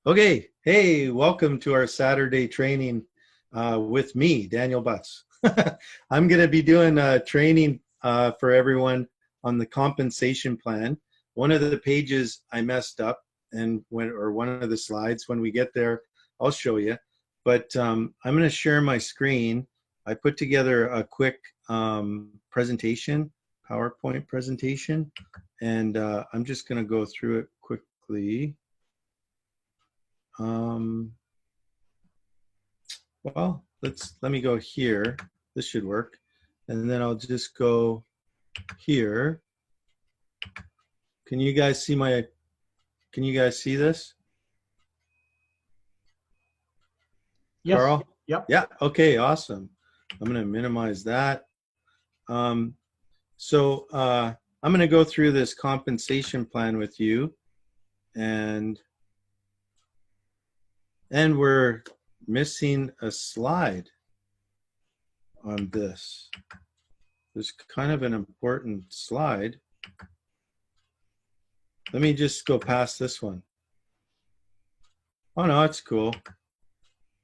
Okay, hey, welcome to our Saturday training with me, Daniel Butts. I'm going to be doing a training for everyone on the compensation plan. One of the pages I messed up, and one of the slides, when we get there, I'll show you. But I'm going to share my screen. I put together a quick presentation, PowerPoint presentation, and I'm just going to go through it quickly. Well, let me go here. This should work. And then I'll just go here. Can you guys see this? Yes. Carl? Yep. Yeah, okay, awesome. I'm gonna minimize that. So I'm gonna go through this compensation plan with you, and we're missing a slide on this. There's kind of an important slide. Let me just go past this one. Oh no, it's cool.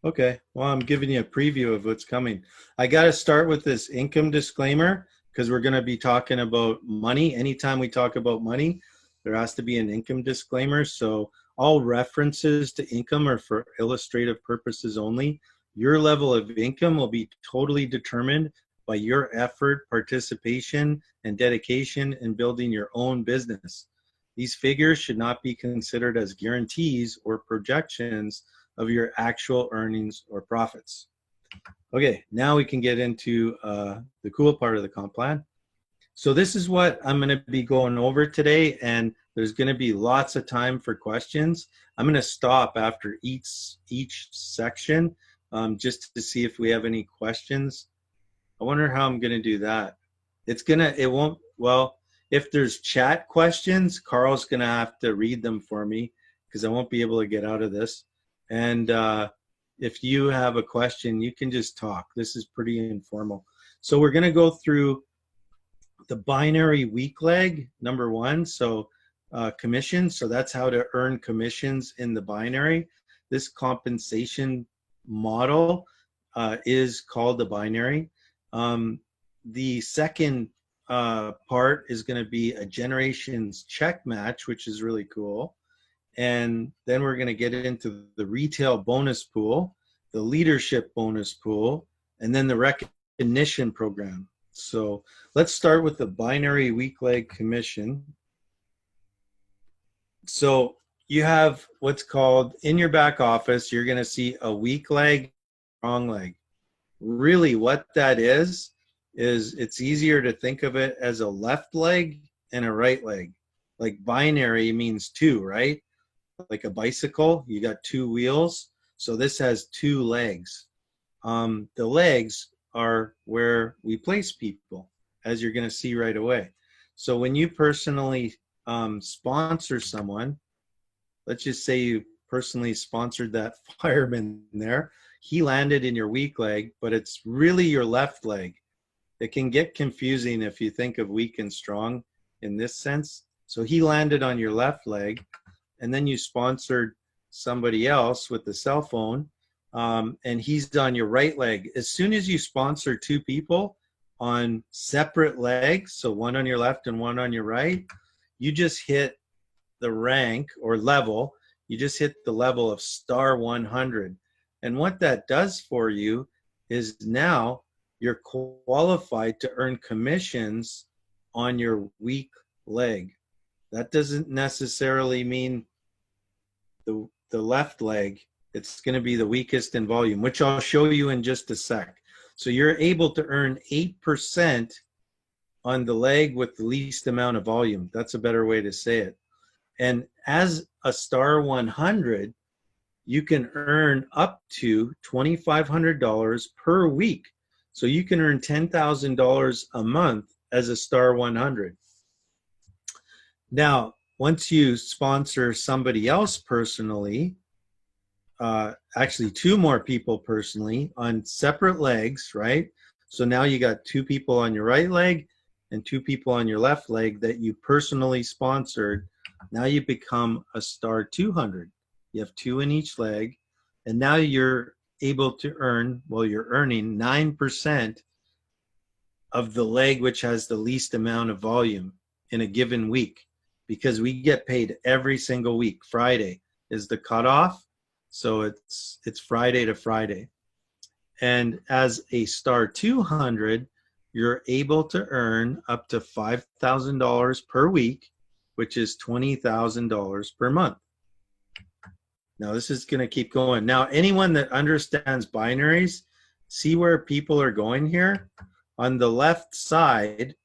Okay, well, I'm giving you a preview of what's coming. I got to start with this income disclaimer because we're going to be talking about money. Anytime we talk about money, there has to be an income disclaimer. So all references to income are for illustrative purposes only. Your level of income will be totally determined by your effort, participation, and dedication in building your own business. These figures should not be considered as guarantees or projections of your actual earnings or profits. Okay, now we can get into the cool part of the comp plan. So this is what I'm going to be going over today, and there's going to be lots of time for questions. I'm going to stop after each section just to see if we have any questions. I wonder how I'm going to do that. If there's chat questions, Carl's going to have to read them for me because I won't be able to get out of this. And if you have a question, you can just talk. This is pretty informal. So we're going to go through the binary week leg, number one. So commissions. So that's how to earn commissions in the binary. This compensation model is called the binary. The second part is going to be a generations check match, which is really cool. And then we're going to get into the retail bonus pool, the leadership bonus pool, and then the recognition program. So let's start with the binary week leg commission. So you have what's called, in your back office, you're going to see a weak leg, strong leg. Really what that is it's easier to think of it as a left leg and a right leg. Like binary means two, right? Like a bicycle, you got two wheels. So this has two legs. The legs are where we place people, as you're going to see right away. So when you personally sponsor someone, let's just say you personally sponsored that fireman there. He landed in your weak leg, but it's really your left leg. It can get confusing if you think of weak and strong in this sense. So he landed on your left leg, and then you sponsored somebody else with the cell phone, and he's on your right leg. As soon as you sponsor two people on separate legs, so one on your left and one on your right, you just hit the rank or level. You just hit the level of star 100. And what that does for you is now you're qualified to earn commissions on your weak leg. That doesn't necessarily mean the left leg. It's going to be the weakest in volume, which I'll show you in just a sec. So you're able to earn 8% on the leg with the least amount of volume. That's a better way to say it. And as a star 100, you can earn up to $2,500 per week. So you can earn $10,000 a month as a star 100. Now, once you sponsor somebody else personally, actually two more people personally on separate legs, right? So now you got two people on your right leg and two people on your left leg that you personally sponsored. Now you become a star 200. You have 2 in each leg. And now you're able to earn, well, you're earning 9% of the leg which has the least amount of volume in a given week, because we get paid every single week. Friday is the cutoff. So it's Friday to Friday. And as a star 200, you're able to earn up to $5,000 per week, which is $20,000 per month. Now this is going to keep going. Now anyone that understands binaries, see where people are going here? On the left side,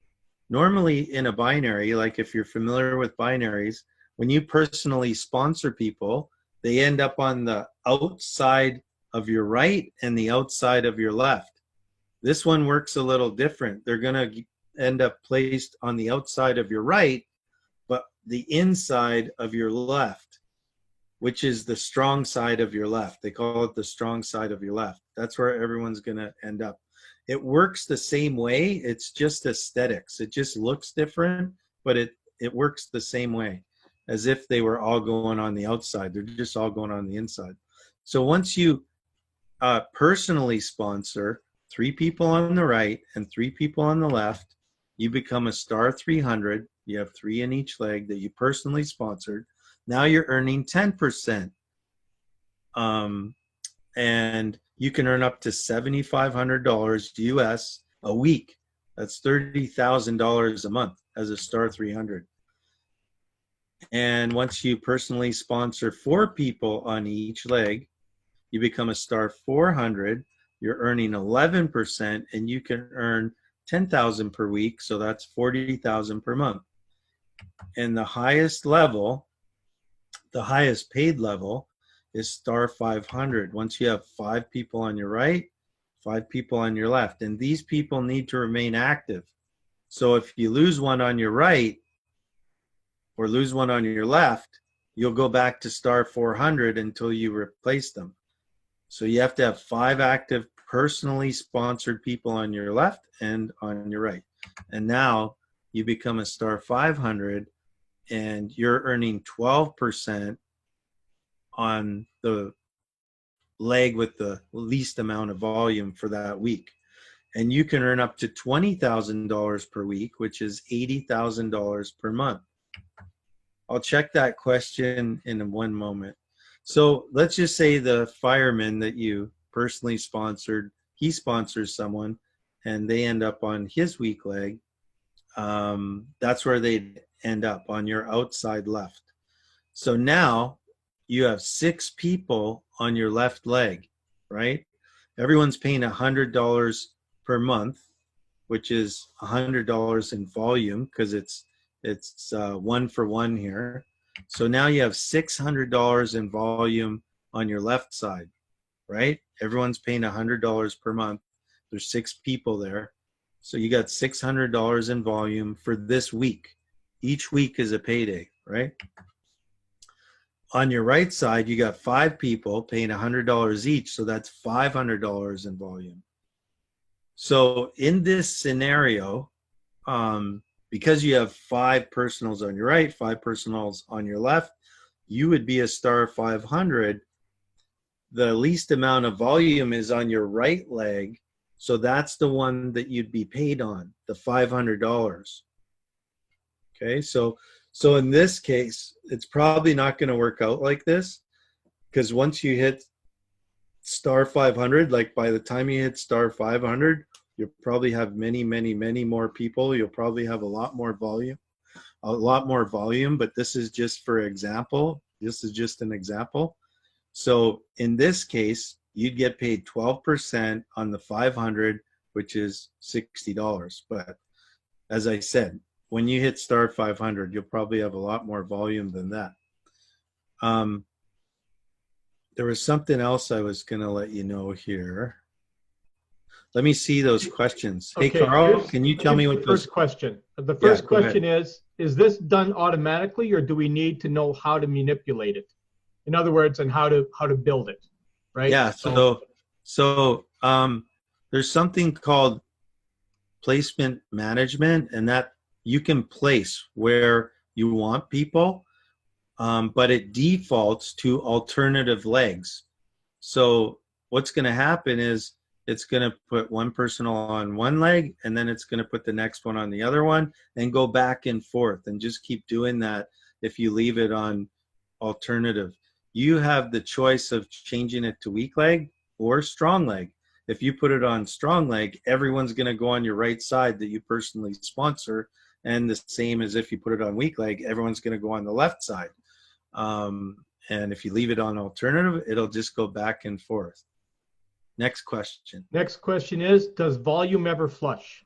normally in a binary, like if you're familiar with binaries, when you personally sponsor people, they end up on the outside of your right and the outside of your left. This one works a little different. They're going to end up placed on the outside of your right, but the inside of your left, which is the strong side of your left. They call it the strong side of your left. That's where everyone's going to end up. It works the same way. It's just aesthetics. It just looks different, but it works the same way, as if they were all going on the outside. They're just all going on the inside. So once you personally sponsor 3 people on the right and 3 people on the left, you become a star 300. You have 3 in each leg that you personally sponsored. Now you're earning 10%. And you can earn up to $7,500 US a week. That's $30,000 a month as a star 300. And once you personally sponsor 4 people on each leg, you become a star 400. You're earning 11%, and you can earn $10,000 per week. So that's $40,000 per month. And the highest level, the highest paid level, is star 500. Once you have 5 people on your right, 5 people on your left, and these people need to remain active. So if you lose one on your right or lose one on your left, you'll go back to star 400 until you replace them. So you have to have 5 active personally sponsored people on your left and on your right. And now you become a star 500, and you're earning 12% on the leg with the least amount of volume for that week. And you can earn up to $20,000 per week, which is $80,000 per month. I'll check that question in one moment. So let's just say the fireman that you personally sponsored, he sponsors someone and they end up on his weak leg. That's where they end up, on your outside left. So now you have 6 people on your left leg, right? Everyone's paying $100 per month, which is $100 in volume, because it's 1 for 1 here. So now you have $600 in volume on your left side, right? Everyone's paying $100 per month. There's 6 people there. So you got $600 in volume for this week. Each week is a payday, right? On your right side, you got 5 people paying $100 each. So that's $500 in volume. So in this scenario, because you have 5 personals on your right, 5 personals on your left, you would be a star 500. The least amount of volume is on your right leg. So that's the one that you'd be paid on, the $500. Okay, so in this case, it's probably not going to work out like this, because once you hit star 500, like by the time you hit star 500, you'll probably have many, many, many more people. You'll probably have a lot more volume, but this is just for example. This is just an example. So in this case, you'd get paid 12% on the 500, which is $60. But as I said, when you hit star 500, you'll probably have a lot more volume than that. There was something else I was going to let you know here. Let me see those questions. Hey, Okay, Carl, can you tell me what the first question? The first question is this done automatically, or do we need to know how to manipulate it? In other words, and how to build it, right? Yeah, so there's something called placement management, and that you can place where you want people. but it defaults to alternative legs. So what's going to happen is it's going to put one person on one leg, and then it's going to put the next one on the other one, and go back and forth, and just keep doing that. If you leave it on alternative, you have the choice of changing it to weak leg or strong leg. If you put it on strong leg, everyone's going to go on your right side that you personally sponsor, and the same as if you put it on weak leg, everyone's going to go on the left side. And if you leave it on alternative, it'll just go back and forth. Next question. Next question is, does volume ever flush?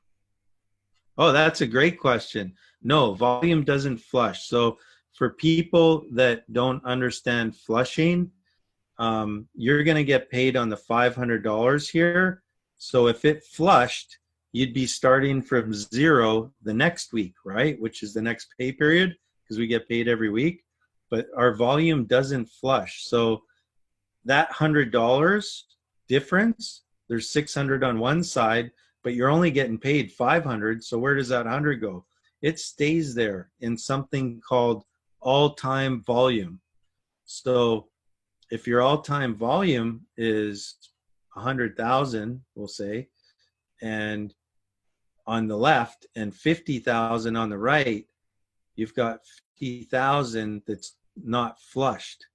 Oh, that's a great question. No, volume doesn't flush. So for people that don't understand flushing, you're going to get paid on the $500 here. So if it flushed, you'd be starting from zero the next week, right? Which is the next pay period, because we get paid every week. But our volume doesn't flush. So that $100 difference, there's 600 on one side, but you're only getting paid 500. So where does that 100 go? It stays there in something called all-time volume. So if your all-time volume is 100,000, we'll say, and on the left and 50,000 on the right, you've got 50,000 that's not flushed.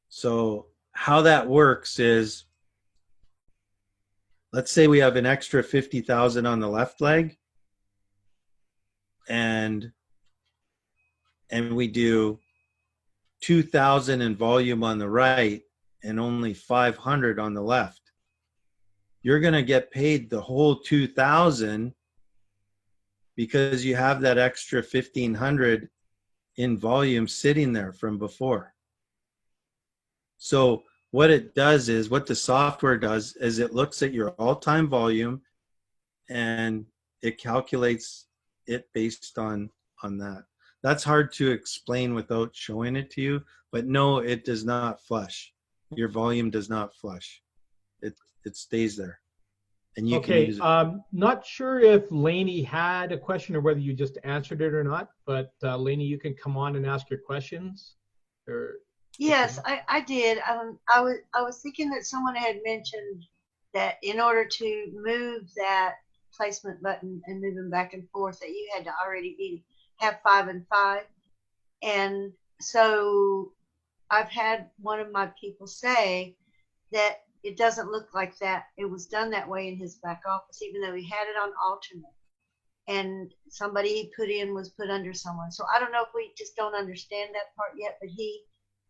So how that works is, let's say we have an extra 50,000 on the left leg, and we do 2,000 in volume on the right and only 500 on the left. You're going to get paid the whole 2,000 because you have that extra 1,500 in volume sitting there from before. So what it does is, what the software does is it looks at your all-time volume and it calculates it based on that. That's hard to explain without showing it to you, but no, it does not flush. Your volume does not flush. It stays there. And you can use it. Not sure if Laney had a question or whether you just answered it or not, but Laney, you can come on and ask your questions. Yes, I did. I was thinking that someone had mentioned that in order to move that placement button and move them back and forth, that you had to already have 5 and 5. And so I've had one of my people say that it doesn't look like that. It was done that way in his back office, even though he had it on alternate. And somebody he put in was put under someone. So I don't know if we just don't understand that part yet, but he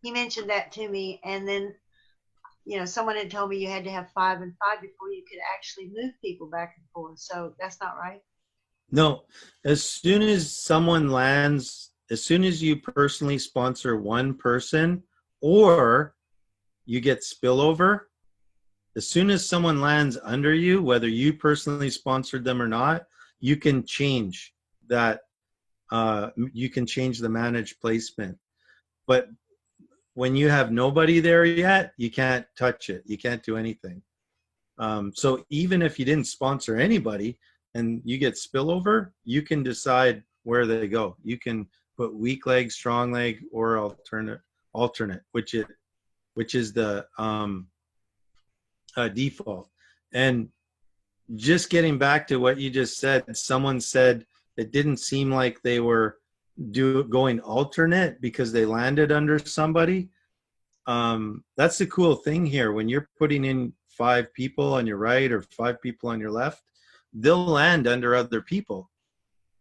mentioned that to me. And then, you know, someone had told me you had to have 5 and 5 before you could actually move people back and forth. So that's not right. No, as soon as someone lands, as soon as you personally sponsor one person or you get spillover, as soon as someone lands under you, whether you personally sponsored them or not, you can change that. You can change the managed placement. But when you have nobody there yet, you can't touch it. You can't do anything. So even if you didn't sponsor anybody and you get spillover, you can decide where they go. You can put weak leg, strong leg, or alternate, which is the default. And just getting back to what you just said, someone said it didn't seem like they were going alternate because they landed under somebody. That's the cool thing here. When you're putting in 5 people on your right or 5 people on your left, they'll land under other people.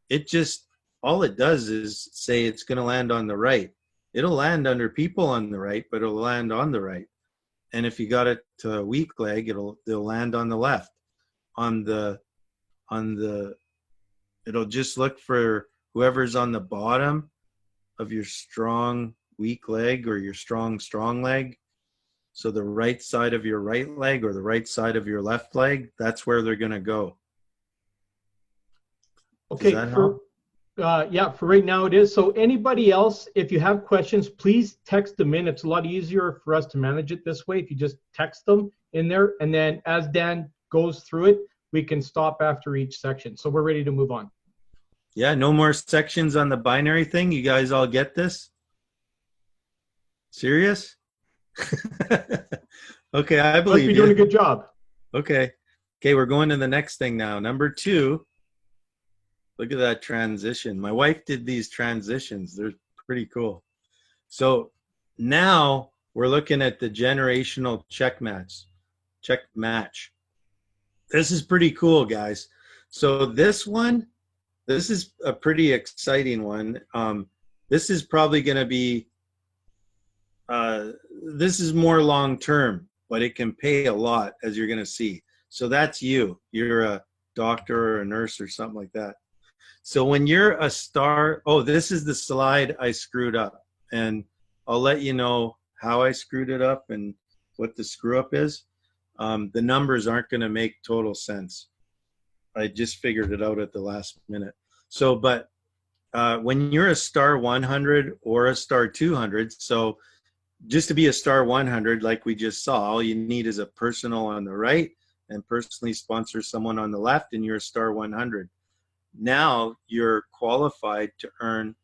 It just, all it does is say it's going to land on the right. It'll land under people on the right, but it'll land on the right. And if you got it to a weak leg, they'll land on the left. It'll just look for whoever's on the bottom of your strong weak leg or your strong leg. So the right side of your right leg or the right side of your left leg, that's where they're going to go. Okay, yeah, for right now it is. So anybody else, if you have questions, please text them in. It's a lot easier for us to manage it this way if you just text them in there. And then as Dan goes through it, we can stop after each section. So we're ready to move on. Yeah, no more sections on the binary thing. You guys all get this? Serious? Okay, I Must believe be doing a you. good job. Okay. Okay, we're going to the next thing now. Number 2. Look at that transition. My wife did these transitions. They're pretty cool. So now we're looking at the generational check match. Check match. This is pretty cool, guys. So this is a pretty exciting one. This is probably going to be, this is more long term, but it can pay a lot, as you're going to see. So that's you. You're a doctor or a nurse or something like that. So when you're a star, oh, this is the slide I screwed up. And I'll let you know how I screwed it up and what the screw up is. The numbers aren't going to make total sense. I just figured it out at the last minute. So, but when you're a star 100 or a star 200, so just to be a star 100, like we just saw, all you need is a personal on the right and personally sponsor someone on the left, and you're a star 100. Now you're qualified to earn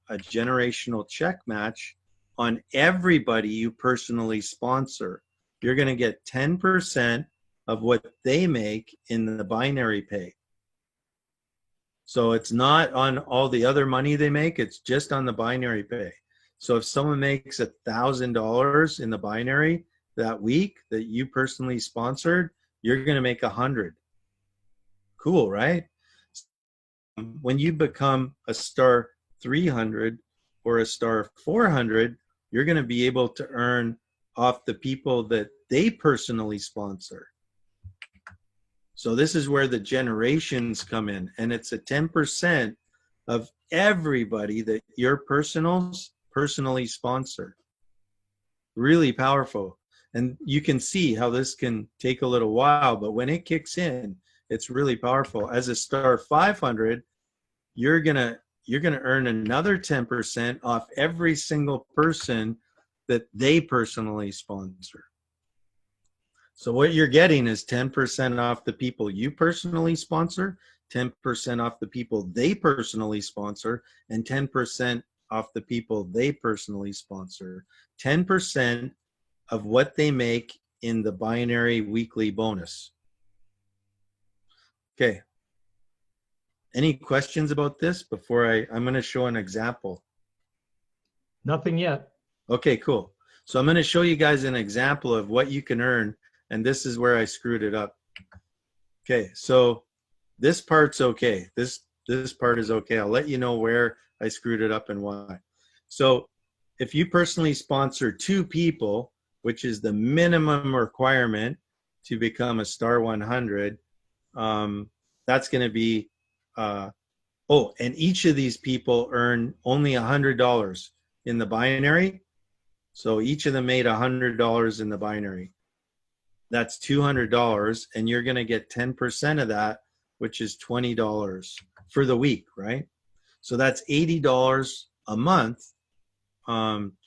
a generational check match on everybody you personally sponsor. You're going to get 10% of what they make in the binary pay. So it's not on all the other money they make, it's just on the binary pay. So if someone makes $1,000 in the binary that week that you personally sponsored, you're going to make 100. Cool, right? When you become a star 300 or a star 400, you're going to be able to earn off the people that they personally sponsor. So this is where the generations come in, and it's a 10% of everybody that your personally sponsor. Really powerful. And you can see how this can take a little while, but when it kicks in, it's really powerful. As a star 500, you're gonna earn another 10% off every single person that they personally sponsor. So what you're getting is 10% off the people you personally sponsor, 10% off the people they personally sponsor, and 10% off the people they personally sponsor. 10% of what they make in the binary weekly bonus. Okay. Any questions about this before I'm going to show an example? Nothing yet. Okay, cool. So I'm going to show you guys an example of what you can earn, and this is where I screwed it up. Okay, so this part's okay. This part is okay. I'll let you know where I screwed it up and why. So if you personally sponsor 2 people, which is the minimum requirement to become a star 100, that's going to be, oh, and each of these people earn only $100 in the binary. So each of them made $100 in the binary. That's $200, and you're going to get 10% of that, which is $20 for the week, right? So that's $80 a month,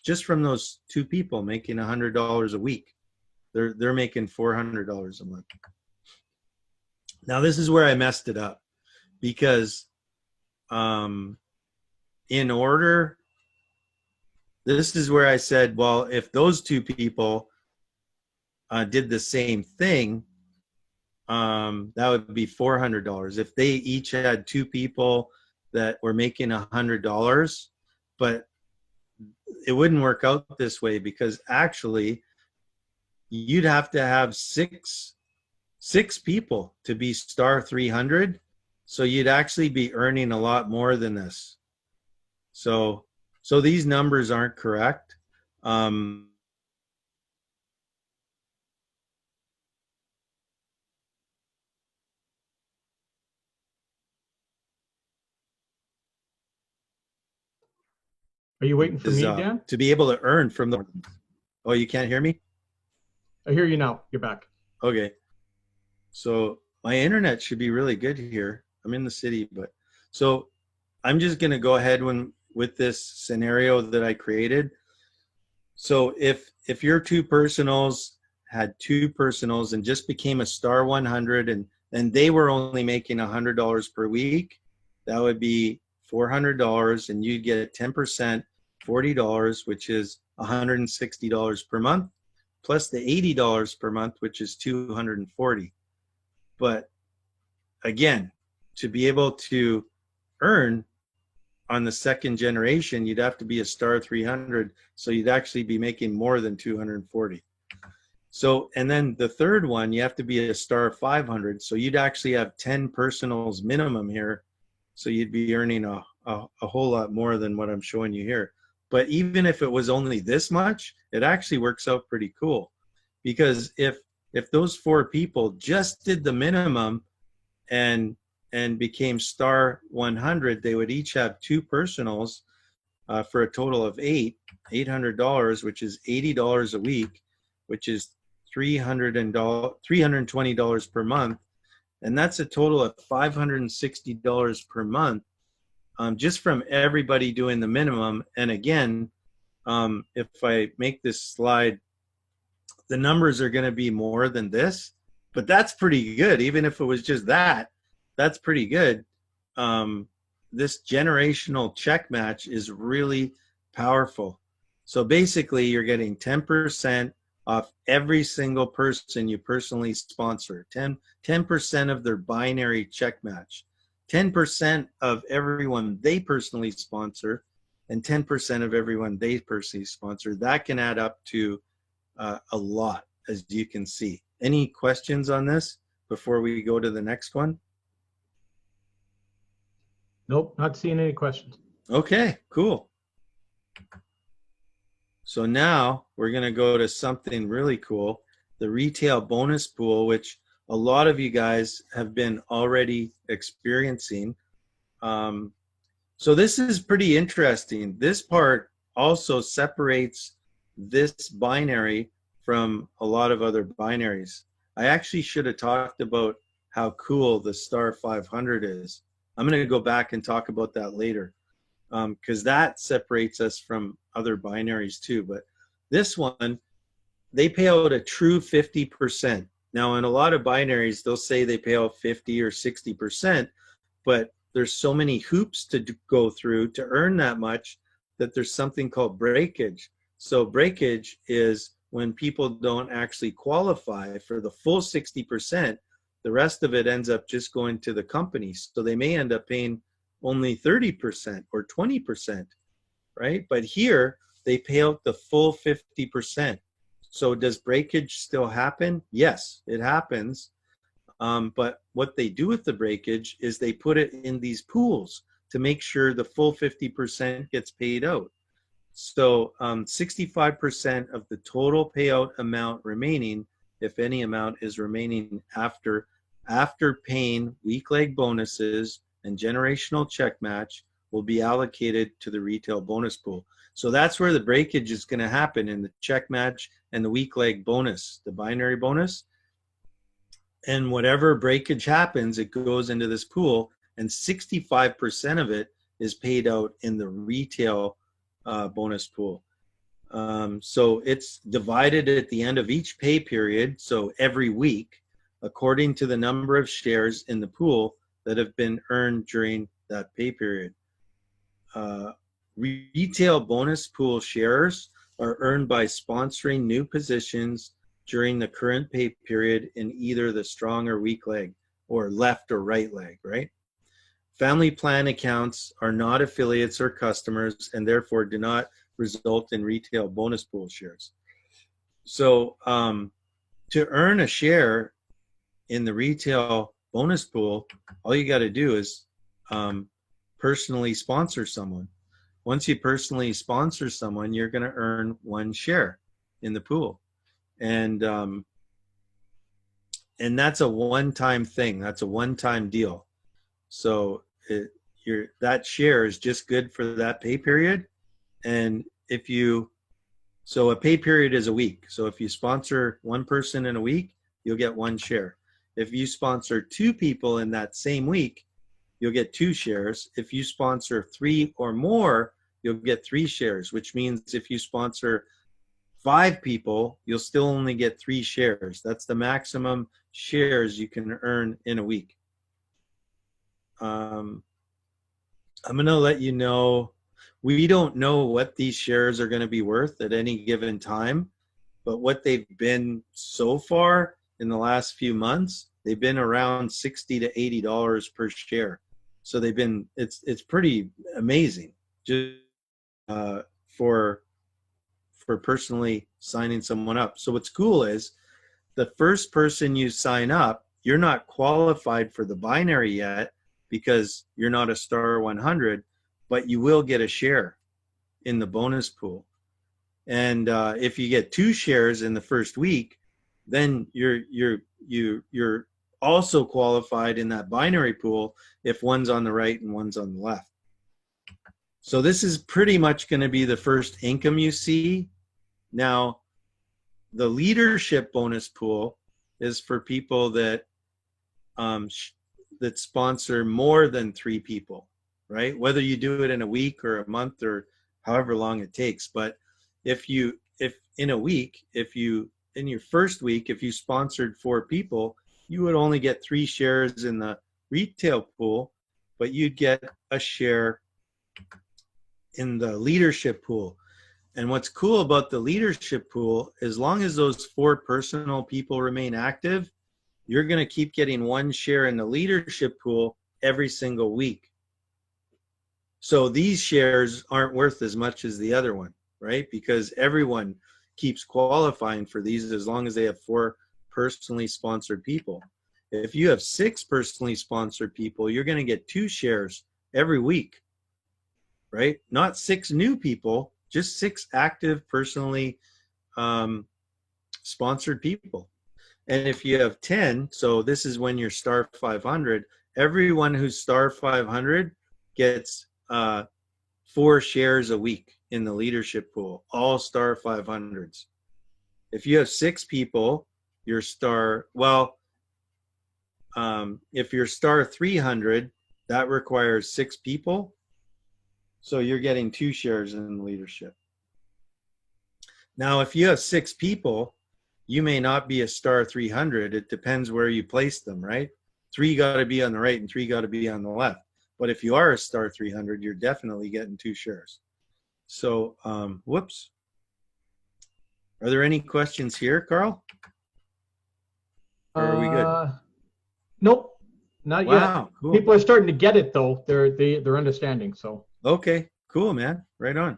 just from those 2 people making $100 a week. They're making $400 a month. Now this is where I messed it up, because in order, this is where I said, well, if those 2 people did the same thing, that would be $400. If they each had 2 people that were making $100, but it wouldn't work out this way, because actually you'd have to have six people to be star 300. So you'd actually be earning a lot more than this. So these numbers aren't correct. Are you waiting for me, Dan? To be able to earn from the, oh, you can't hear me? I hear you now. You're back. Okay. So my internet should be really good here. I'm in the city, but so I'm just going to go ahead with this scenario that I created. So if your 2 personals had 2 personals and just became a star 100, and they were only making $100 per week, that would be $400, and you'd get 10% $40, which is $160 per month, plus the $80 per month, which is $240. But again, to be able to earn on the second generation, you'd have to be a star 300, so you'd actually be making more than 240. So, and then the third one, you have to be a star 500, so you'd actually have 10 personals minimum here, so you'd be earning a whole lot more than what I'm showing you here. But even if it was only this much, it actually works out pretty cool, because if those 4 people just did the minimum and became star 100, they would each have 2 personals for a total of $800, which is $80 a week, which is $320 per month, and that's a total of $560 per month, just from everybody doing the minimum. And again, if I make this slide, the numbers are going to be more than this, but that's pretty good. Even if it was just that, that's pretty good. This generational check match is really powerful. So basically, you're getting 10% off every single person you personally sponsor, 10% of their binary check match, 10% of everyone they personally sponsor, and 10% of everyone they personally sponsor. That can add up to a lot, as you can see. Any questions on this before we go to the next one? Nope, not seeing any questions. Okay, cool. So now we're going to go to something really cool, the retail bonus pool, which a lot of you guys have been already experiencing. So this is pretty interesting. This part also separates this binary from a lot of other binaries. I actually should have talked about how cool the star 500 is. I'm going to go back and talk about that later, because that separates us from other binaries too. But this one, they pay out a true 50%. Now, in a lot of binaries, they'll say they pay out 50 or 60%, but there's so many hoops to go through to earn that much that there's something called breakage. So breakage is when people don't actually qualify for the full 60%. The rest of it ends up just going to the company. So they may end up paying only 30% or 20%, right? But here, they pay out the full 50%. So does breakage still happen? Yes, it happens. But what they do with the breakage is they put it in these pools to make sure the full 50% gets paid out. So 65% of the total payout amount remaining, if any amount is remaining after paying weak leg bonuses and generational check match, will be allocated to the retail bonus pool. So that's where the breakage is going to happen, in the check match and the weak leg bonus, the binary bonus. And whatever breakage happens, it goes into this pool, and 65% of it is paid out in the retail bonus pool. So it's divided at the end of each pay period, so every week, according to the number of shares in the pool that have been earned during that pay period. Retail bonus pool shares are earned by sponsoring new positions during the current pay period in either the strong or weak leg, or left or right leg, right? Family plan accounts are not affiliates or customers, and therefore do not result in retail bonus pool shares. So to earn a share in the retail bonus pool, all you got to do is personally sponsor someone. Once you personally sponsor someone, you're going to earn 1 share in the pool. And that's a one-time thing. That's a one-time deal. So that share is just good for that pay period. And so a pay period is a week. So if you sponsor 1 person in a week, you'll get 1 share. If you sponsor 2 people in that same week, you'll get 2 shares. If you sponsor 3 or more, you'll get 3 shares, which means if you sponsor 5 people, you'll still only get 3 shares. That's the maximum shares you can earn in a week. I'm going to let you know we don't know what these shares are going to be worth at any given time, but what they've been so far in the last few months, they've been around $60 to $80 per share. So they've been, it's pretty amazing just for personally signing someone up. So what's cool is the first person you sign up, you're not qualified for the binary yet because you're not a star 100, but you will get a share in the bonus pool. And if you get 2 shares in the first week, then you're also qualified in that binary pool if one's on the right and one's on the left. So this is pretty much going to be the first income you see. Now, the leadership bonus pool is for people that that sponsor more than 3 people, right? Whether you do it in a week or a month or however long it takes. But if in a week, in your first week, if you sponsored 4 people, you would only get 3 shares in the retail pool, but you'd get a share in the leadership pool. And what's cool about the leadership pool, as long as those 4 personal people remain active, you're going to keep getting 1 share in the leadership pool every single week. So these shares aren't worth as much as the other one, right? Because everyone keeps qualifying for these as long as they have 4 personally sponsored people. If you have 6 personally sponsored people, you're going to get 2 shares every week, right? Not 6 new people, just 6 active personally sponsored people. And if you have 10, so this is when you're star 500, everyone who's star 500 gets 4 shares a week in the leadership pool, all star 500s. If you have 6 people, you're star, well, if you're star 300, that requires 6 people. So you're getting 2 shares in leadership. Now, if you have 6 people, you may not be a star 300. It depends where you place them, right? 3 got to be on the right and 3 got to be on the left. But if you are a star 300, you're definitely getting 2 shares. So, whoops. Are there any questions here, Carl? Or are we good? Nope, not yet. Wow, cool. People are starting to get it though. They're understanding. So. Okay, cool, man. Right on.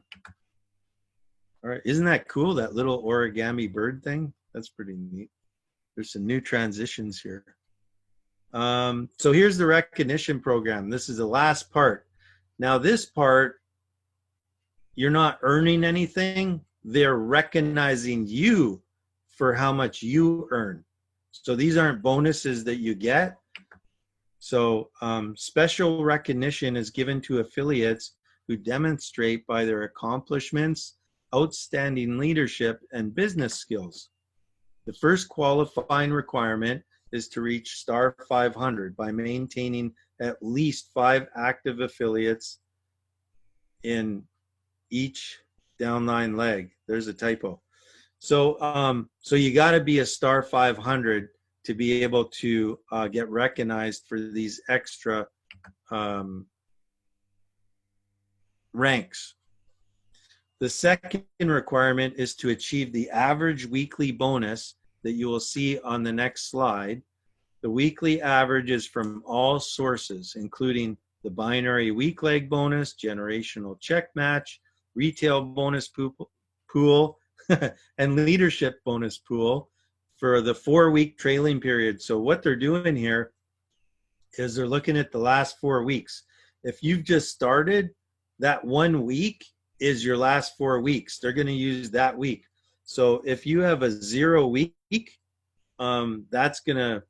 All right, isn't that cool? That little origami bird thing? That's pretty neat. There's some new transitions here. So here's the recognition program. This is the last part. Now this part, you're not earning anything. They're recognizing you for how much you earn. So these aren't bonuses that you get. So special recognition is given to affiliates who demonstrate by their accomplishments, outstanding leadership, and business skills. The first qualifying requirement is to reach star 500 by maintaining at least 5 active affiliates in each downline leg. There's a typo. So, so you got to be a star 500 to be able to get recognized for these extra ranks. The second requirement is to achieve the average weekly bonus that you will see on the next slide. The weekly average is from all sources, including the binary week leg bonus, generational check match, retail bonus pool, and leadership bonus pool for the 4-week trailing period. So what they're doing here is they're looking at the last 4 weeks. If you've just started, that 1 week is your last 4 weeks. They're going to use that week. So if you have a 0 week, that's going to,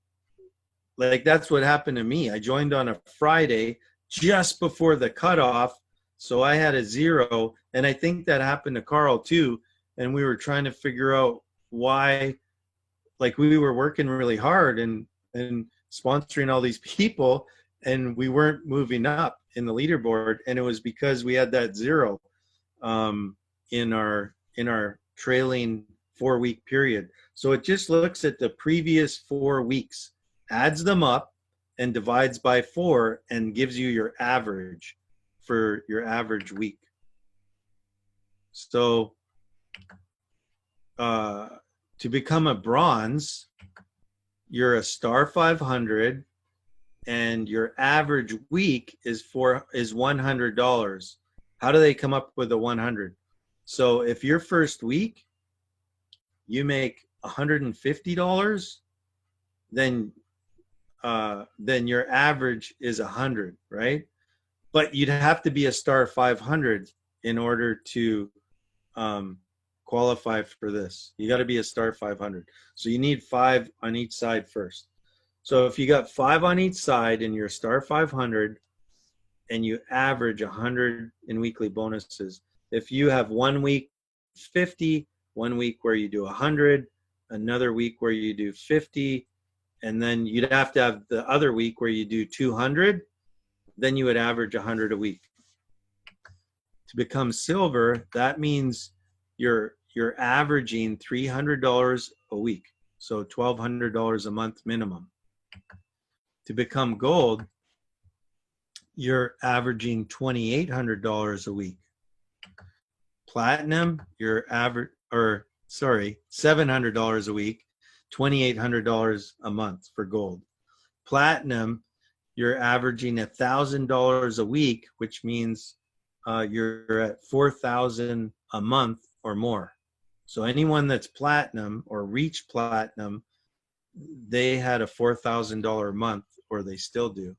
like, that's what happened to me. I joined on a Friday just before the cutoff. So I had a 0, and I think that happened to Carl too. And we were trying to figure out why, like, we were working really hard and sponsoring all these people, and we weren't moving up in the leaderboard. And it was because we had that 0 in our trailing 4-week period. So it just looks at the previous 4 weeks, adds them up, and divides by 4 and gives you your average for your average week. So to become a bronze, you're a star 500, and your average week is $100. How do they come up with the 100? So if your first week you make $150, then your average is 100, right? But you'd have to be a star 500 in order to qualify for this. You got to be a star 500. So you need 5 on each side first. So if you got 5 on each side and you're star 500 and you average 100 in weekly bonuses, if you have 1 week 50, 1 week where you do 100, another week where you do 50, and then you'd have to have the other week where you do 200, then you would average 100 a week. To become silver, that means you're averaging $300 a week, so $1,200 a month minimum. To become gold, you're averaging $2,800 a week. Platinum, you're $700 a week, $2,800 a month for gold. Platinum, you're averaging $1,000 a week, which means you're at $4,000 a month or more. So anyone that's platinum or reached platinum, they had a $4,000 a month, or they still do.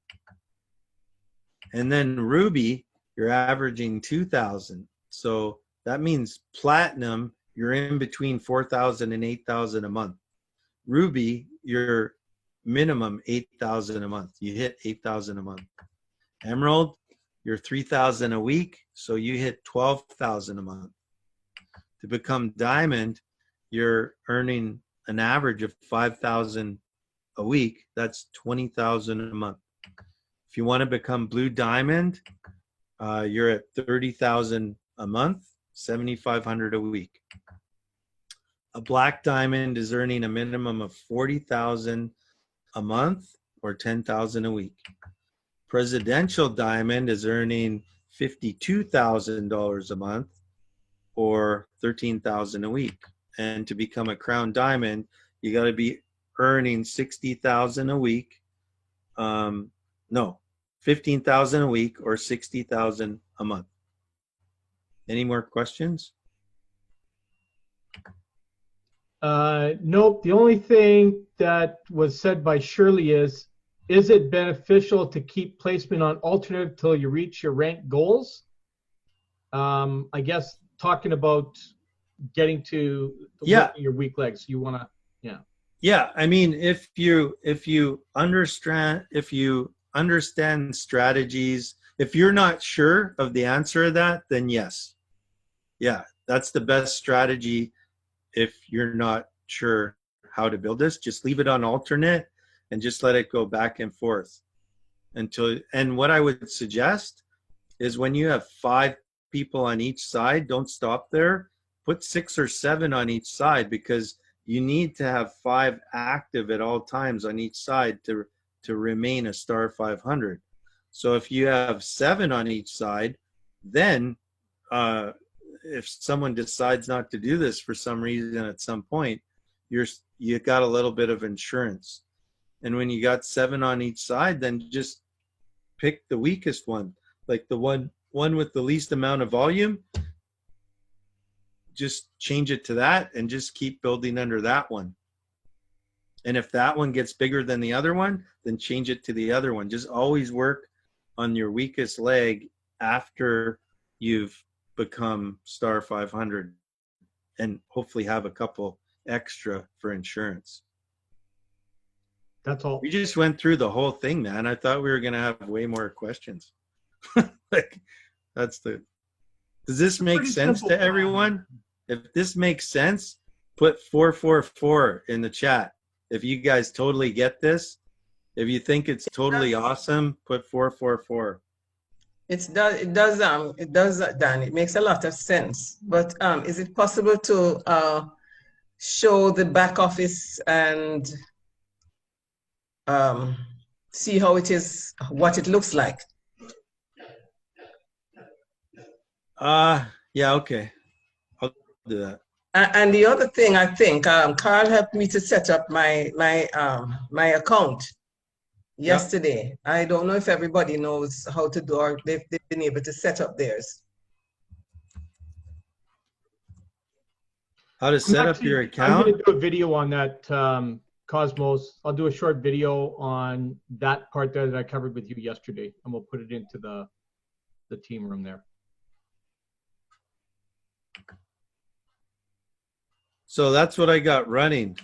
And then ruby, you're averaging 2,000. So that means platinum, you're in between 4,000 and 8,000 a month. Ruby, you're minimum 8,000 a month. You hit 8,000 a month. Emerald, you're 3,000 a week, so you hit 12,000 a month. To become diamond, you're earning an average of 5,000 a week. That's 20,000 a month. If you want to become blue diamond, you're at 30,000 a month, 7,500 a week. A black diamond is earning a minimum of 40,000 a month or 10,000 a week. Presidential diamond is earning $52,000 a month or 13,000 a week. And to become a crown diamond, you got to be earning 60,000 a week. No, 15,000 a week or 60,000 a month. Any more questions? Nope. The only thing that was said by Shirley is it beneficial to keep placement on alternate till you reach your rank goals? I guess talking about getting to your weak legs, you want to, Yeah, I mean, if you understand strategies, if you're not sure of the answer to that, then yes. Yeah, that's the best strategy. If you're not sure how to build this, just leave it on alternate and just let it go back and forth and what I would suggest is when you have 5 people on each side, don't stop there. Put 6 or 7 on each side, because you need to have 5 active at all times on each side to remain a star 500. So if you have 7 on each side, then if someone decides not to do this for some reason at some point, you got a little bit of insurance. And when you got 7 on each side, then just pick the weakest one, like the one with the least amount of volume. Just change it to that and just keep building under that one. And if that one gets bigger than the other one, then change it to the other one. Just always work on your weakest leg after you've become star 500, and hopefully have a couple extra for insurance. That's all. We just went through the whole thing, man. I thought we were going to have way more questions. Does this make sense to everyone? If this makes sense, put 444 in the chat. If you guys totally get this, if you think it's totally awesome, put 444. It does, Dan. It makes a lot of sense. But is it possible to show the back office and see how it is, what it looks like? Yeah, okay. do that. And the other thing, I think, Carl helped me to set up my account yesterday. I don't know if everybody knows how to do, or they've been able to set up theirs. How to set up your account? I'm going to do a video on that, Cosmos. I'll do a short video on that part there that I covered with you yesterday, and we'll put it into the team room there. So that's what I got running.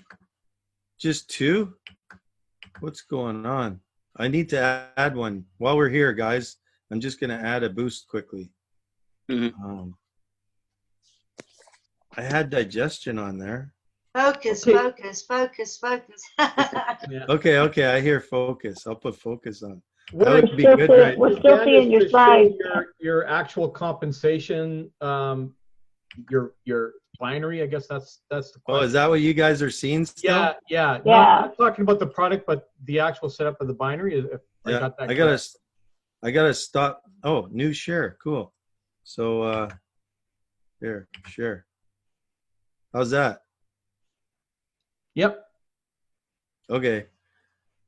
Just 2? What's going on? I need to add one. While we're here, guys, I'm just going to add a boost quickly. Mhm. I had digestion on there. Focus, Okay. focus, focus, focus. Yeah. Okay, I hear focus. I'll put focus on. What That I would be still good, see- right? we're still can seeing is your to show slides. your actual compensation, your binary. I guess that's the question. Oh, is that what you guys are seeing still? Yeah. Yeah. Not talking about the product, but the actual setup of the binary. If I Yeah, got that I correct. gotta stop. Oh, new share, cool. So here, share. How's that? Yep. Okay.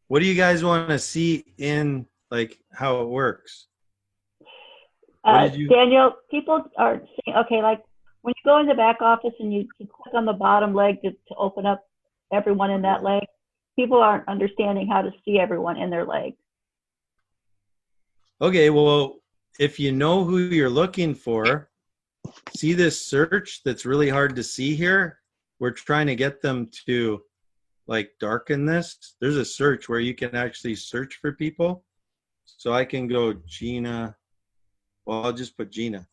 What do you guys want to see in like how it works? What did you- Daniel, people are saying, okay, like when you go in the back office and you click on the bottom leg to open up everyone in that leg, people aren't understanding how to see everyone in their leg. Okay, well, if you know who you're looking for, see this search that's really hard to see here? We're trying to get them to like darken this. There's a search where you can actually search for people. So I can go Gina. Well, I'll just put Gina.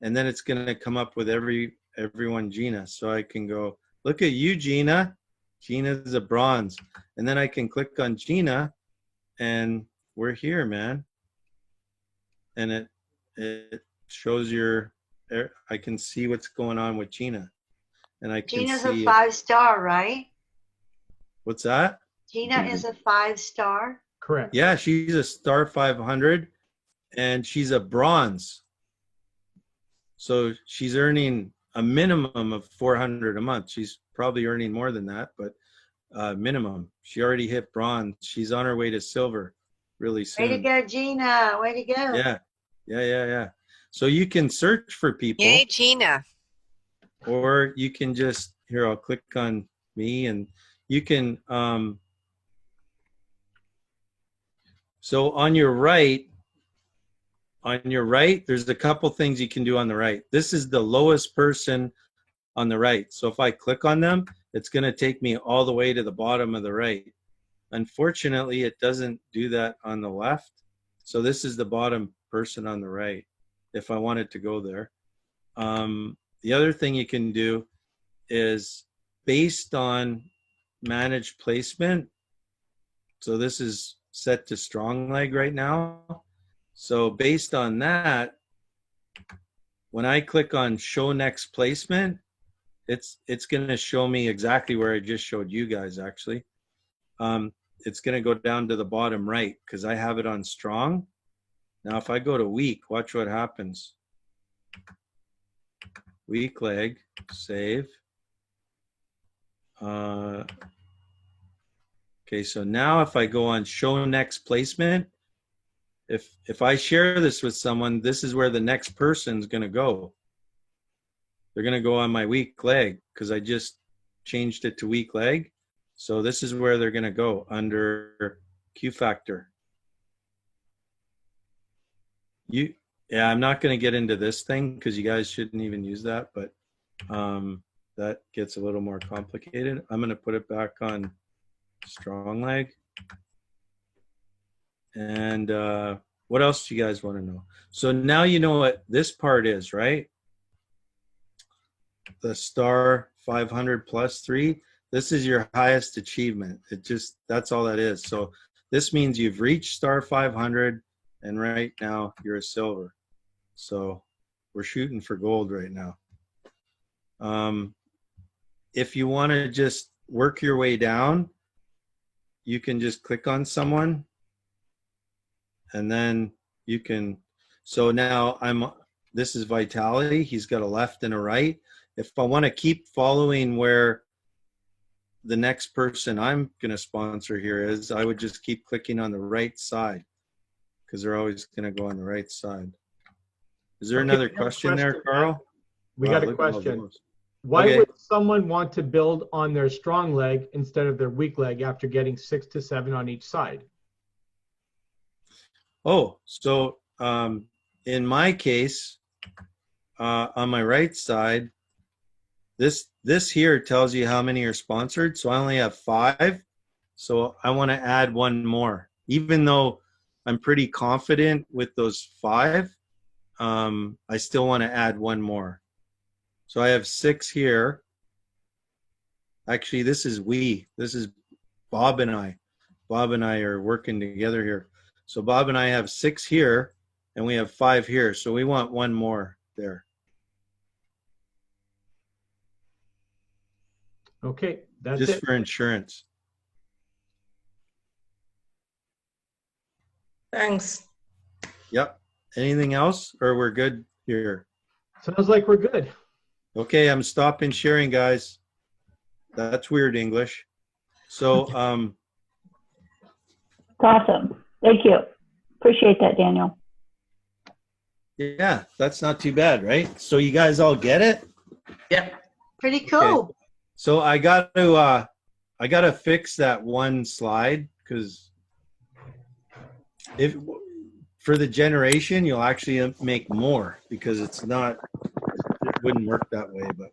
And then it's going to come up with everyone Gina. So I can go, look at you, Gina. Gina's a bronze. And then I can click on Gina and we're here, man. And it shows I can see what's going on with Gina. And I can Gina's see a 5-star, right? What's that? Gina is a 5-star. Correct. Yeah, she's a star 500 and she's a bronze. So she's earning a minimum of 400 a month. She's probably earning more than that, but minimum. She already hit bronze. She's on her way to silver really soon. Way to go, Gina. Way to go. Yeah. So you can search for people. Yay, Gina. Or you can just, here, I'll click on me and you can, so on your right, there's a couple things you can do on the right. This is the lowest person on the right. So if I click on them, it's going to take me all the way to the bottom of the right. Unfortunately, it doesn't do that on the left. So this is the bottom person on the right, if I wanted to go there. The other thing you can do is based on managed placement. So this is set to strong leg right now. So based on that, when I click on show next placement, it's going to show me exactly where I just showed you guys actually. It's going to go down to the bottom right because I have it on strong. Now if I go to weak, watch what happens. Weak leg, save. Okay, so now if I go on show next placement, if I share this with someone, this is where the next person's going to go. They're going to go on my weak leg because I just changed it to weak leg. So this is where they're going to go under Q factor. Yeah, I'm not going to get into this thing because you guys shouldn't even use that, but that gets a little more complicated. I'm going to put it back on strong leg. And what else do you guys want to know? So now you know what this part is, right? The star 500 plus 3. This is your highest achievement. That's all that is. So this means you've reached star 500 and right now you're a silver. So we're shooting for gold right now. If you want to just work your way down, you can just click on someone and then you can, so now this is Vitality. He's got a left and a right. if I want to keep following where the next person I'm going to sponsor here is, I would just keep clicking on the right side because they're always going to go on the right side. Is there Okay, another we have a question there, question, Carl? We Wow, got a look at all question. those. Why Okay. would someone want to build on their strong leg instead of their weak leg after getting 6 to 7 on each side? Oh, so in my case, on my right side, this here tells you how many are sponsored. So I only have 5. So I want to add one more, even though I'm pretty confident with those 5. I still want to add one more. So I have 6 here. Actually, this is Bob and I. Bob and I are working together here. So Bob and I have 6 here, and we have 5 here. So we want one more there. Okay, that's Just it. for insurance. Thanks. Yep. Anything else, or we're good here? Sounds like we're good. Okay, I'm stopping sharing, guys. That's weird English. So, It's awesome. Thank you. Appreciate that, Daniel. yeah, that's not too bad, right? So you guys all get it? Yeah. Pretty cool. So I got to fix that one slide, because if for the generation, you'll actually make more, because it wouldn't work that way, but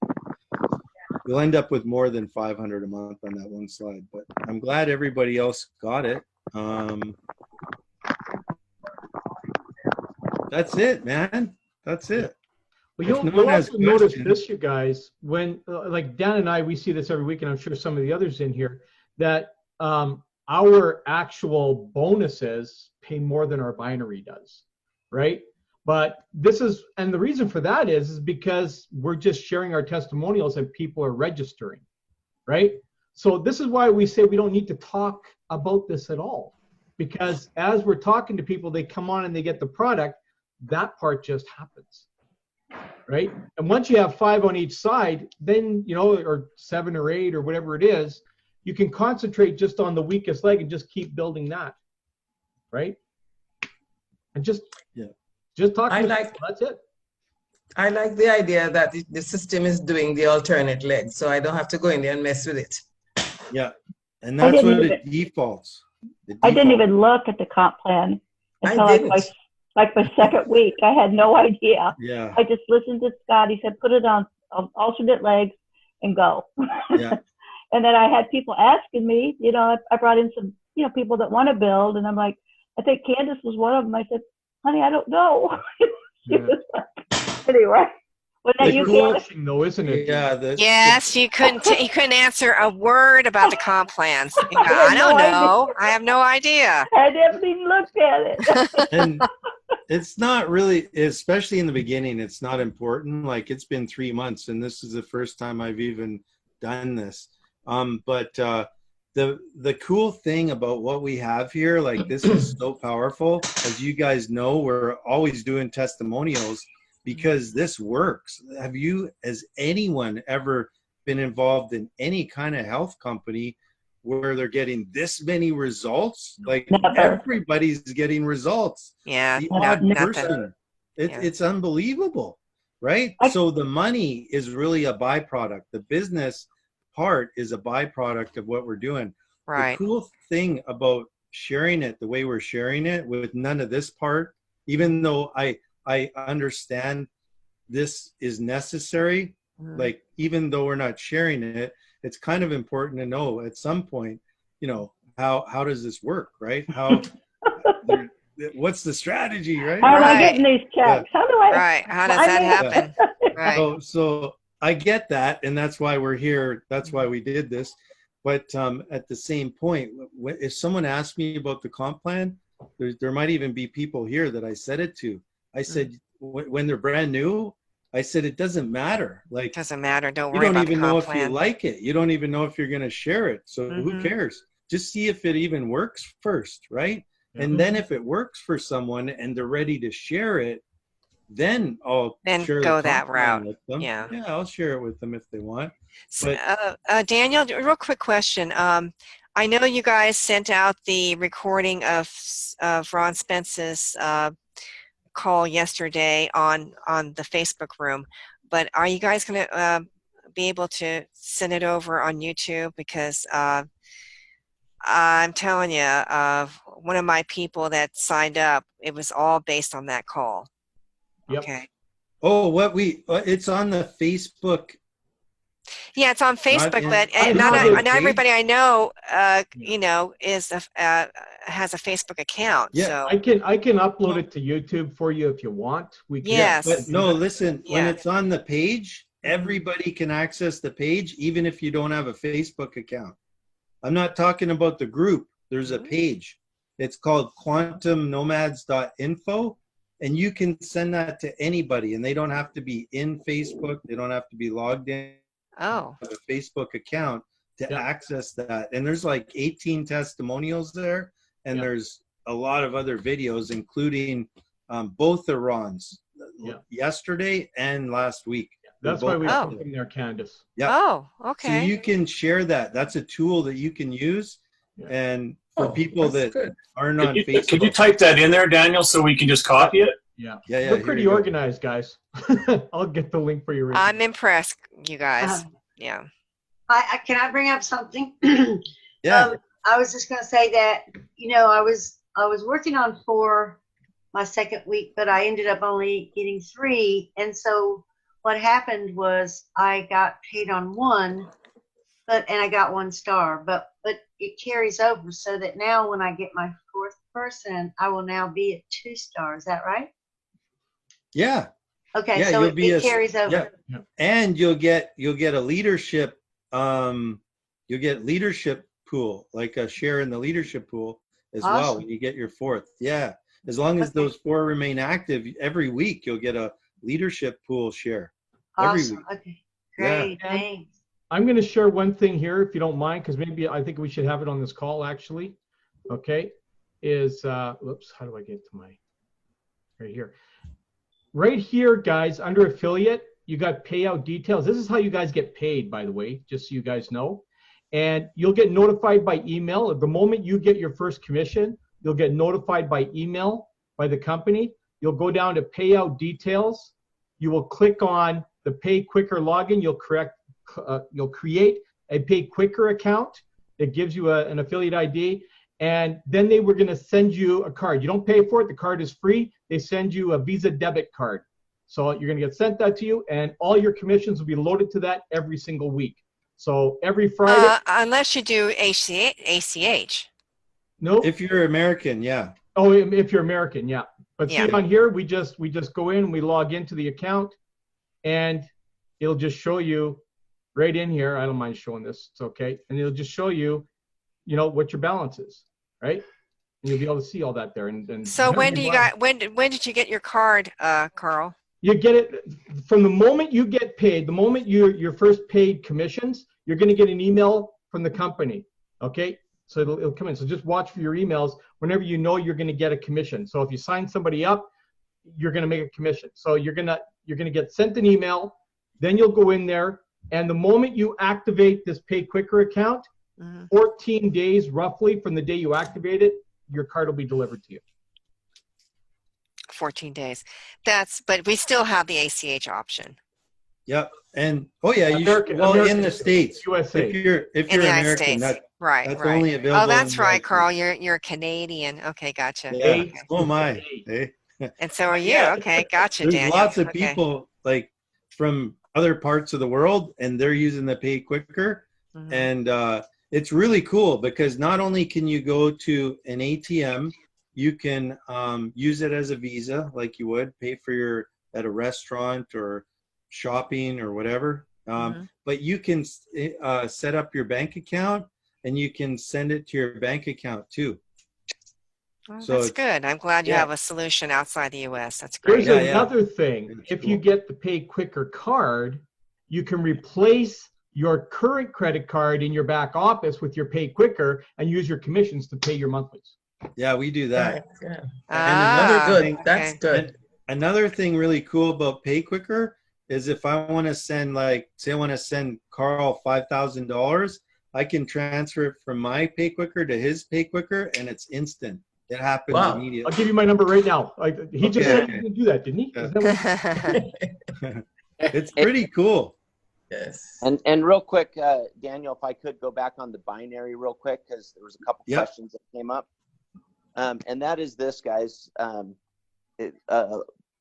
you'll end up with more than 500 a month on that one slide. But I'm glad everybody else got it. That's it, man. That's it. Well, If you'll, no you'll one has also notice questions- this, you guys, when like Dan and I, we see this every week, and I'm sure some of the others in here, that our actual bonuses pay more than our binary does, right? But this is, and the reason for that is because we're just sharing our testimonials and people are registering, right? So this is why we say we don't need to talk about this at all, because as we're talking to people, they come on and they get the product, that part just happens. Right? And once you have 5 on each side, then, you know, or 7 or 8 or whatever it is, you can concentrate just on the weakest leg and just keep building that. Right? And just talking to people, that's it. I like the idea that the system is doing the alternate leg, so I don't have to go in there and mess with it. Yeah. And that's what it defaults. I didn't even look at the comp plan until I didn't. like my second week. I had no idea. Yeah. I just listened to Scott. He said, put it on alternate legs and go. Yeah. And then I had people asking me, you know, I brought in some, you know, people that want to build. And I'm like, I think Candace was one of them. I said, honey, I don't know. She was like, anyway. Was that you, Candace? Though, isn't it? Yeah. Yes, you couldn't answer a word about the comp plans. You know, I don't know. I have no idea. I never even looked at it. And it's not really, especially in the beginning, it's not important. Like, it's been 3 months, and this is the first time I've even done this. But the cool thing about what we have here, like, this is so powerful. As you guys know, we're always doing testimonials because this works. Has anyone ever been involved in any kind of health company where they're getting this many results? Like, Never. everybody's getting results. Yeah, The no, odd nothing. person. Yeah. It's unbelievable, right? So the money is really a byproduct. The business part is a byproduct of what we're doing. Right. The cool thing about sharing it the way we're sharing it, with none of this part, even though I understand this is necessary, like, even though we're not sharing it, it's kind of important to know at some point, you know, how does this work, right? What's the strategy, right? How am I Right. getting these checks? How do I? Right. How does that happen? Right. So I get that, and that's why we're here. That's why we did this. But at the same point, if someone asks me about the comp plan, there might even be people here that I said it to. I said, when they're brand new, I said, it doesn't matter. Like, Doesn't matter. Don't you worry don't about the even know comp if you plan. like it. You don't even know if you're going to share it. So who cares? Just see if it even works first, right? And then if it works for someone and they're ready to share it, then I'll Then share go the that comp plan route. with them. Yeah. Yeah, I'll share it with them if they want. So, But Daniel, real quick question. I know you guys sent out the recording of Ron Spence's call yesterday on the Facebook room, but are you guys going to be able to send it over on YouTube? Because I'm telling you, one of my people that signed up, it was all based on that call. Yep. Okay. oh, it's on the Facebook. Yeah, it's on Facebook, but I not have it. everybody I know, you know, has a Facebook account. Yeah. So I can upload it to YouTube for you if you want. We can. Yes. But no, listen, when Yeah. it's on the page, everybody can access the page, even if you don't have a Facebook account. I'm not talking about the group. There's a page. It's called quantumnomads.info, and you can send that to anybody, and they don't have to be in Facebook. They don't have to be logged in. Oh. Have a Facebook account to Yeah. access that. And there's like 18 testimonials there, and Yeah. there's a lot of other videos, including both the Rons, Yeah. yesterday and last week. That's why we Oh. put them there, Candace. Yeah. Oh, So okay. you can share that. That's a tool that you can use. Yeah. And for Oh, people that's that good. aren't on Facebook. Could you type that in there, Daniel, so we can just copy it? Yeah. Yeah, yeah, We're here pretty you go. organized, guys. I'll get the link for you. right I'm now. impressed, you guys. Yeah. Can I bring up something? Yeah. I was just gonna say that, you know, I was working on 4 my second week, but I ended up only getting 3. And so what happened was I got paid on 1, and I got 1 star, but it carries over so that now when I get my 4th person, I will now be at 2 stars. Is that right? Yeah. Okay, Yeah, so you'll be it a- carries over. Yeah. And you'll get a leadership leadership pool, like a share in the leadership pool as well Awesome. when you get your 4th. Yeah. As long as Okay. those 4 remain active every week, you'll get a leadership pool share every Awesome. week. Okay, Yeah. great. Thanks. I'm going to share one thing here, if you don't mind, because maybe I think we should have it on this call, actually. Okay. Whoops, how do I get to my, right here. Right here, guys, under affiliate, you got payout details. This is how you guys get paid, by the way, just so you guys know. And you'll get notified by email. The moment you get your first commission, you'll get notified by email by the company. You'll go down to payout details. You will click on the Pay Quicker login. You'll create a Pay Quicker account that gives you an affiliate ID. And then they were going to send you a card. You don't pay for it. The card is free. They send you a Visa debit card. So you're going to get sent that to you, and all your commissions will be loaded to that every single week. So every Friday. Unless you do ACH. Nope. If you're American, yeah. Oh, if you're American, yeah. But Yeah. see on here, we just go in, we log into the account, and it'll just show you right in here. I don't mind showing this. It's okay. And it'll just show you, you know, what your balance is, right? And you'll be able to see all that there. And So when did you get your card, Carl? You get it from the moment you get paid, the moment your first paid commissions, you're going to get an email from the company. Okay. So it'll come in. So just watch for your emails whenever you know you're going to get a commission. So if you sign somebody up, you're going to make a commission. So you're going to get sent an email, then you'll go in there. And the moment you activate this Pay Quicker account, 14 days roughly from the day you activate it, your card will be delivered to you. 14 days. But we still have the ACH option. Yep. And oh yeah, American- in American- the States. USA. If you're In the United American, States. Right. that's right. only available Oh, that's in the right, United Carl. You're Canadian. Okay, gotcha. Yeah. Okay. Oh my. Hey. And so are you. Yeah. Okay, gotcha, There's Daniel. lots of Okay. people like from other parts of the world, and they're using the Pay Quicker. Mhm. And it's really cool because not only can you go to an ATM, you can use it as a Visa like you would pay for at a restaurant or shopping or whatever. But you can set up your bank account, and you can send it to your bank account too. Well, So that's it's- good. I'm glad you yeah. have a solution outside the U.S. That's great. Here's Yeah, yeah. another thing. It's If you cool. get the Pay Quicker card, you can replace your current credit card in your back office with your Pay Quicker and use your commissions to pay your monthlies. Yeah, we do that. Right, yeah. And another Ah, thing- Good. That's okay. good. Another thing really cool about Pay Quicker is if I want to send, like, say I want to send Carl $5,000, I can transfer it from my Pay Quicker to his Pay Quicker, and it's instant. It happens Wow. immediately. I'll give you my number right now. He just said Okay. he can do that, didn't he? Yeah. Is that what It's pretty cool. Yes. And real quick, Daniel, if I could go back on the binary real quick, because there was a couple Yep. questions that came up. And that is this, guys.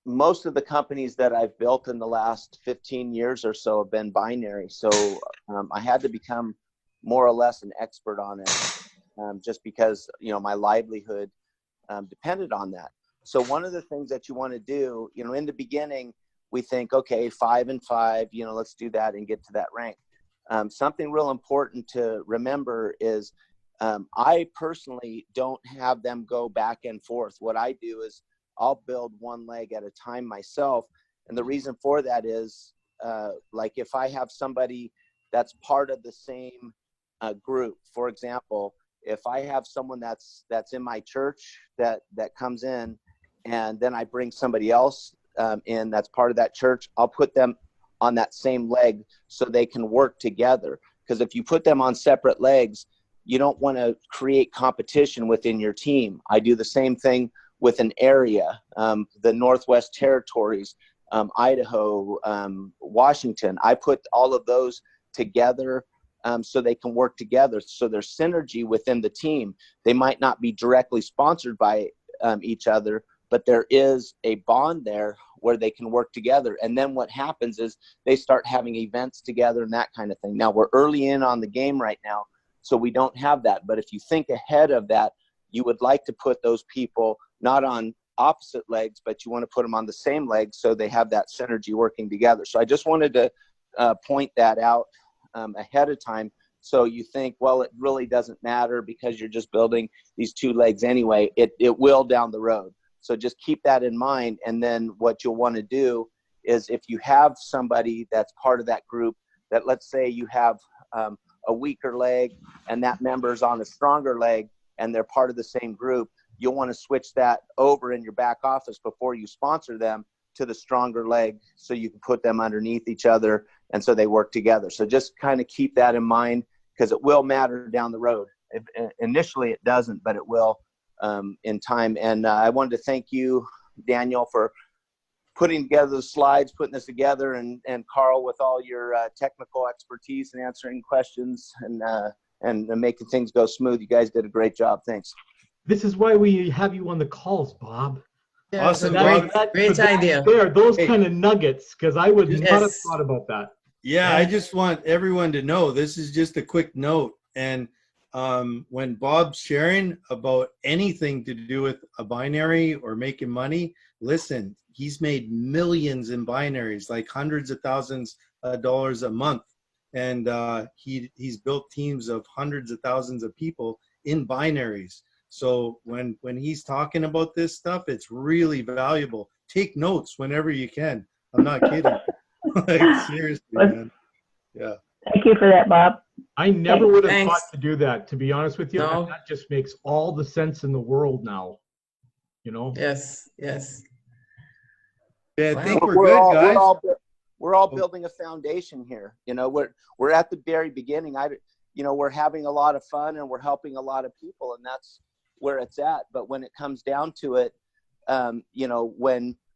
Most of the companies that I've built in the last 15 years or so have been binary. So I had to become more or less an expert on it, just because, you know, my livelihood depended on that. So one of the things that you want to do, you know, in the beginning, we think, okay, 5 and 5, you know, let's do that and get to that rank. Something real important to remember is I personally don't have them go back and forth. What I do is I'll build one leg at a time myself. And the reason for that is, like, if I have somebody that's part of the same group, for example, if I have someone that's in my church that comes in, and then I bring somebody else in that's part of that church, I'll put them on that same leg so they can work together. Because if you put them on separate legs, you don't want to create competition within your team. I do the same thing with an area, the Northwest Territories, Idaho, Washington. I put all of those together so they can work together. So there's synergy within the team. They might not be directly sponsored by each other, but there is a bond there where they can work together. And then what happens is they start having events together and that kind of thing. Now, we're early in on the game right now, so we don't have that. But if you think ahead of that, you would like to put those people not on opposite legs, but you want to put them on the same legs so they have that synergy working together. So I just wanted to point that out ahead of time. So you think, well, it really doesn't matter because you're just building these two legs anyway. It will down the road. So just keep that in mind. And then what you'll want to do is, if you have somebody that's part of that group, that, let's say you have a weaker leg and that member's on a stronger leg and they're part of the same group, you'll want to switch that over in your back office before you sponsor them to the stronger leg, so you can put them underneath each other and so they work together. So just kind of keep that in mind, because it will matter down the road. Initially it doesn't, but it will in time. And I wanted to thank you, Daniel, for putting together the slides, putting this together, and Carl, with all your technical expertise and answering questions and making things go smooth. You guys did a great job. Thanks. This is why we have you on the calls, Bob. Yeah, Awesome, great, Bob. great idea. There, those Hey. kind of nuggets, because I would not have Yes. thought about that. Yeah, I just want everyone to know this is just a quick note. And when Bob's sharing about anything to do with a binary or making money, listen, he's made millions in binaries, like hundreds of thousands of dollars a month. And he's built teams of hundreds of thousands of people in binaries. So when he's talking about this stuff, it's really valuable. Take notes whenever you can. I'm not kidding. Like, seriously, man. Yeah. Thank you for that, Bob. I never would have Thanks. thought to do that, to be honest with you. No. And that just makes all the sense in the world now. You know? Yes, yes. Yeah, I Wow. think we're good, guys. We're all building a foundation here. You know, we're at the very beginning. We're having a lot of fun and we're helping a lot of people, and that's where it's at. But when it comes down to it,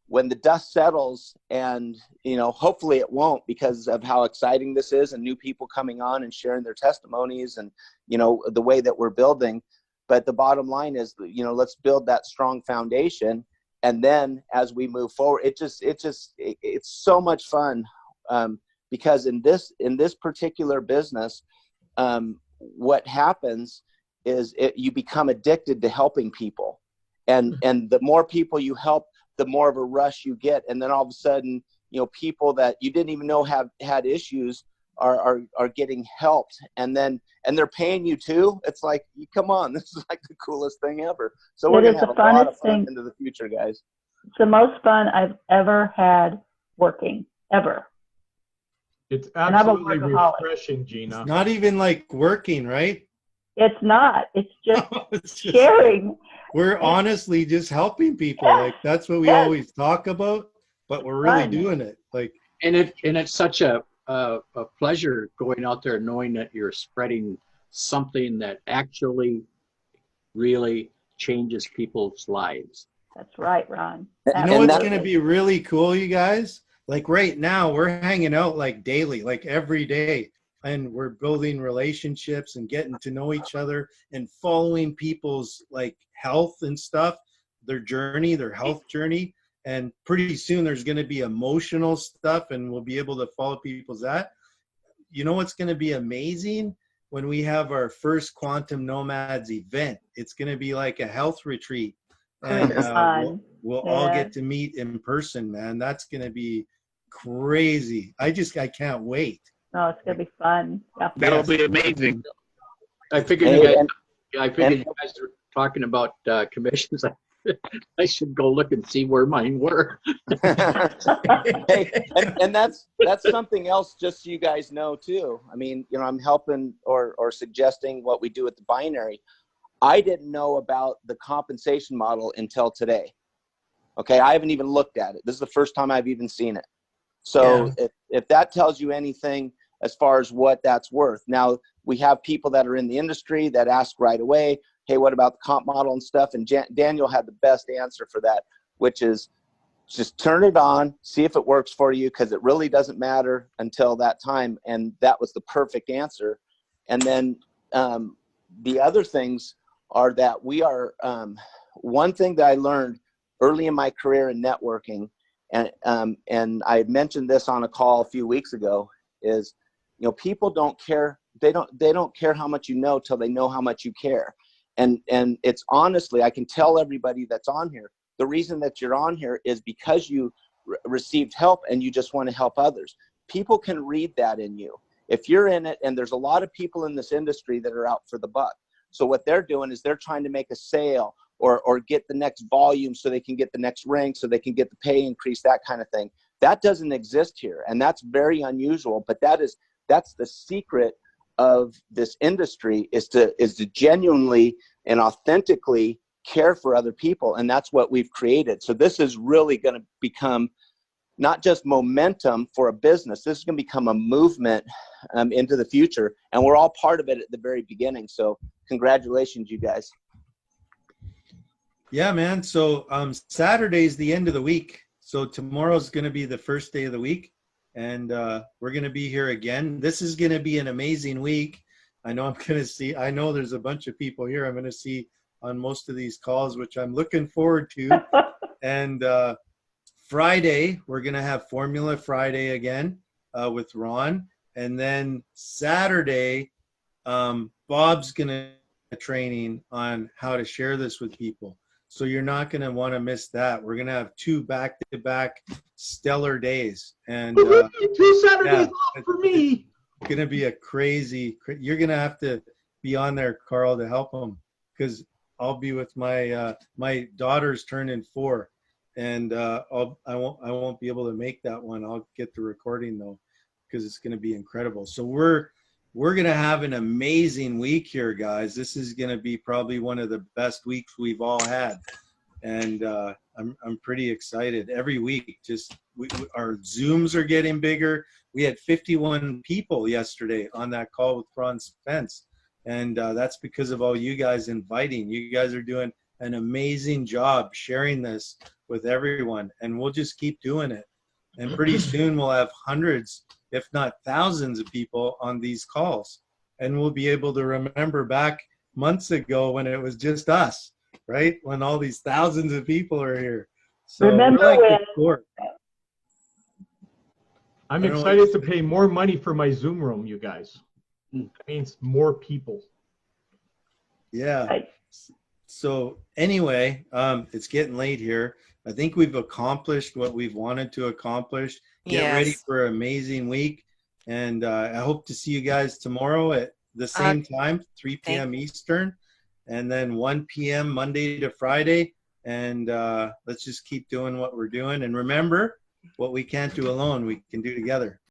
when the dust settles, and hopefully it won't, because of how exciting this is and new people coming on and sharing their testimonies and the way that we're building. But the bottom line is, let's build that strong foundation. And then as we move forward, it's so much fun, because in this particular business, what happens is you become addicted to helping people, and the more people you help, the more of a rush you get, and then all of a sudden, people that you didn't even know had issues are getting helped, and they're paying you too. It's like, come on, this is like the coolest thing ever. So we're gonna have a lot of fun into the future, guys. It's the most fun I've ever had working, ever. It's And I'm a absolutely workaholic. refreshing, Gina. Not even like working, right? It's not. It's just It's just- sharing we're honestly just helping people. Like that's what we always talk about, but we're really doing it. Like, and it's such a pleasure going out there knowing that you're spreading something that actually really changes people's lives. That's right, Ron. you know what's going to be really cool, you guys? Like right now, we're hanging out like daily, like every day, and we're building relationships and getting to know each other and following people's like health and stuff, their journey, their health journey. And pretty soon there's going to be emotional stuff, and we'll be able to follow people's that. You know what's going to be amazing? When we have our first Quantum Nomads event, it's going to be like a health retreat. And we'll all get to meet in person, man. That's going to be crazy. I can't wait. Oh, it's going to be fun. Yeah. That'll be amazing. I figured you guys were talking about commissions. I should go look and see where mine were. Hey, and that's something else, just so you guys know too. I mean, you know, I'm helping or suggesting what we do at the binary. I didn't know about the compensation model until today. Okay, I haven't even looked at it. This is the first time I've even seen it. So if that tells you anything as far as what that's worth. Now, we have people that are in the industry that ask right away, hey, what about the comp model and stuff? And Daniel had the best answer for that, which is just turn it on, see if it works for you, because it really doesn't matter until that time. And that was the perfect answer. And then the other things are that we are, one thing that I learned early in my career in networking, and I mentioned this on a call a few weeks ago, is, you know, people don't care. They don't care how much you know till they know how much you care. And it's honestly, I can tell everybody that's on here, the reason that you're on here is because you received help and you just want to help others. People can read that in you. If you're in it, and there's a lot of people in this industry that are out for the buck. So what they're doing is they're trying to make a sale or get the next volume so they can get the next rank, so they can get the pay increase, that kind of thing. That doesn't exist here. And that's very unusual, but that's the secret of this industry, is to genuinely and authentically care for other people. And that's what we've created. So this is really going to become not just momentum for a business. This is going to become a movement into the future. And we're all part of it at the very beginning. So congratulations, you guys. Yeah, man. So Saturday's the end of the week. So tomorrow's going to be the first day of the week. And we're going to be here again. This is going to be an amazing week. I know I know there's a bunch of people here I'm going to see on most of these calls, which I'm looking forward to. And Friday, we're going to have Formula Friday again with Ron. And then Saturday, Bob's going to be training on how to share this with people. So you're not going to want to miss that. We're going to have 2 back-to-back stellar days. And 2 Saturdays off for me. It's going to be a crazy, you're going to have to be on there, Carl, to help them, because I'll be with my my daughter's turning 4, and I won't be able to make that one. I'll get the recording though, because it's going to be incredible. So we're going to have an amazing week here, guys. This is going to be probably one of the best weeks we've all had, and I'm pretty excited. Every week, our Zooms are getting bigger. We had 51 people yesterday on that call with Ron Spence. And that's because of all you guys inviting. You guys are doing an amazing job sharing this with everyone, and we'll just keep doing it. And pretty soon we'll have hundreds, if not thousands of people on these calls. And we'll be able to remember back months ago when it was just us, right? When all these thousands of people are here. So remember when? I'm excited to pay more money for my Zoom room, you guys. That means more people. Yeah. Right. So anyway, it's getting late here. I think we've accomplished what we've wanted to accomplish. Get ready for an amazing week. And I hope to see you guys tomorrow at the same time, 3 p.m. Eastern, and then 1 p.m. Monday to Friday. And let's just keep doing what we're doing. And remember, what we can't do alone, we can do together.